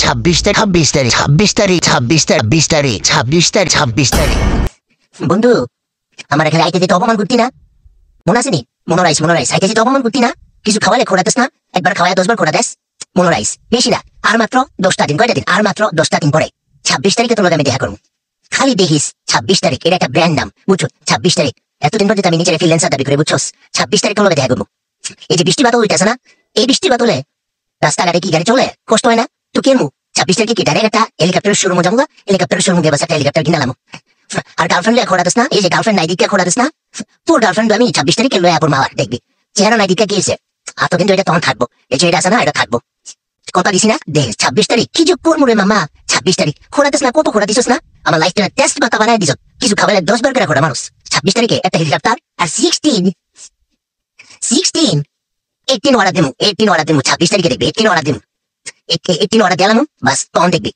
26 তারিখ বন্ধু আমার এখানে আইতে যেতে অপমান করতি না মনে আসেনি মনোরাইস আইতে যেতে অপমান করতি না কিছু খাওয়ালে খোড়াতেস না একবার খাওয়ায় 10 বার খোড়া দেস মনোরাইস বেশি না আর মাত্র 10টা দিন কয়টা দিন আর মাত্র 10টা দিন পরে 26 তারিখে তোমাকে আমি দেখা করবো খালি দেখিস 26 তারিখ এটা একটা ব্র্যান্ড নাম বুঝছো 26 তারিখ এতদিন পর আমি নিজের ফ্রিল্যান্সার দাবি করে বুঝছস 26 তারিখ তোমাকে দেখা করবো এই যে বৃষ্টি বাদল হইতেছে না এই বৃষ্টি বাদলে রাস্তাঘাটে কি গাড়ি চলে কষ্ট হয় না তো কেমু 26 তারিখে কি ডাইরেক্ট একটা হেলিকপ্টারের শোরুম যাবো হেলিকপ্টারের শোরুম দিয়ে একটা হেলিকপ্টার কিনালাম আর গার্লফ্রেন্ড খোড়াতেস না এই যে গার্লফ্রেন্ড নাই দিকে খোড়াতেস না তোর গার্লফ্রেন্ড আমি 26 তারিখে লয়ে আপন মাওয়ার দেখবি চেহারা নাই দিকে গিয়েছে আর তো কিন্তু এটা তখন থাকবো এই যে এটা আছে না এটা থাকবো কথা দিছি না দেখ 26 তারিখ কি যে করবো রে মামা 26 তারিখ খোড়াতেস না কত খোড়া দিছিস না আমার লাইফটা টেস্ট বাতা বানায় দিছ কিছু খাবারে 10 বার করে খোড়া মানুষ 26 তারিখে একটা হেলিকপ্টার আর 16 18 অর্ডার দেবো 26 তারিখে দেখবি 18 অর্ডার দেবো 18 অর্ডার দিলাম বাস তখন দেখবি